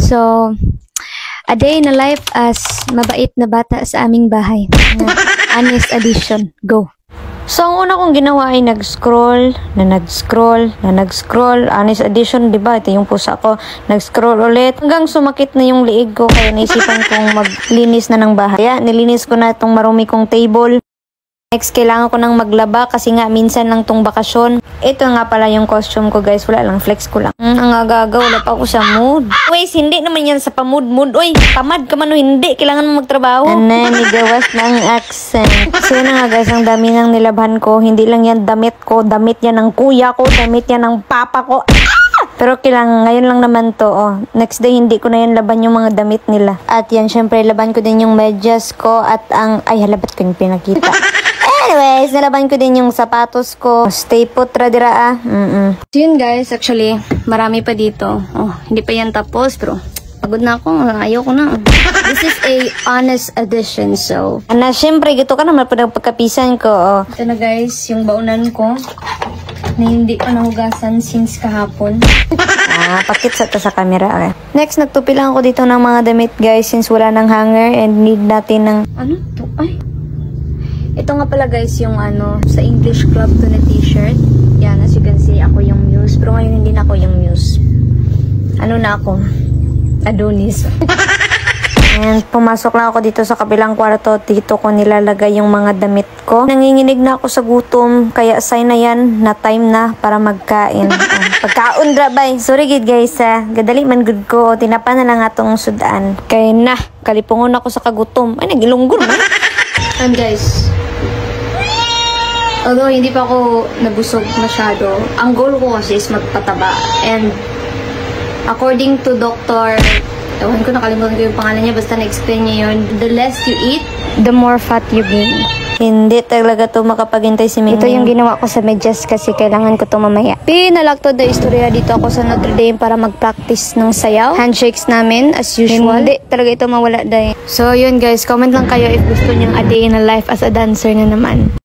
So, a day in a life as mabait na bata sa aming bahay. Honest edition. Go! So, ang una kong ginawa ay nag-scroll. Honest edition, diba? Ito yung pusa ko. Nag-scroll ulit. Hanggang sumakit na yung liig ko. Kaya naisipan kong maglinis na ng bahay. Kaya nilinis ko na itong marumi kong table. Next, kailangan ko nang maglaba kasi nga minsan lang tong bakasyon. Ito nga pala yung costume ko, guys. Wala lang, flex ko lang. Ang agaga, wala pa ako sa mood. Wait, hindi naman yan sa pamood-mood. Uy, tamad ka man o hindi. Kailangan mo magtrabaho. Nigawas ng accent. So yun na nga, guys, ang dami nang nilabhan ko. Hindi lang yan damit ko. Damit yan ng kuya ko. Damit yan ng papa ko. Pero kailangan, ngayon lang naman to, oh. Next day, hindi ko na yan laban yung mga damit nila. At yan, syempre, laban ko din yung medyas ko at ang, ay, halabat ko yung pinakita. Anyways, nalaban ko din yung sapatos ko. Stay put, radira, So yun, guys, actually, marami pa dito. Oh, hindi pa yan tapos, pero pagod na ako. Ayoko na. This is a honest edition, so. Na, syempre, gito ka naman pagkapisan ko, oh. Ito na, guys, yung baunan ko na hindi ko nahugasan since kahapon. Pakit sa camera. Okay. Next, nagtupi lang ako dito ng mga damit, guys, since wala ng hanger and need natin ng, ano to? Ay. Ito nga pala, guys, yung sa English Club to na t-shirt. Yan, as you can see, ako yung Muse. Pero ngayon hindi na ako yung Muse. Ano na ako? Adonis. And pumasok lang ako dito sa kabilang kwarto. Dito ko nilalagay yung mga damit ko. Nanginginig na ako sa gutom. Kaya sign na yan na time na para magkain. Pagkaon dra bay. Sorry gid, guys, gadali man good ko. Tinapa na lang atong sudan. Kaya na, kalipungon ako sa kagutom. Ay, nagilunggol man. And guys, although hindi pa ako nabusog masyado, ang goal ko kasi is magpataba. And according to Dr. Ewan ko, nakalimutan ko yung pangalan niya, basta na-explain niya yun, the less you eat, the more fat you gain. Hindi talaga to makapaghintay si Mingming. Ito yung ginawa ko sa medyas kasi kailangan ko to mamaya. Pinalaktod na istorya dito ako sa Notre Dame para mag-practice ng sayaw. Handshakes namin as usual. Hindi talaga ito mawala dahil. So yun, guys, comment lang kayo if gusto niyang a day in a life as a dancer na naman.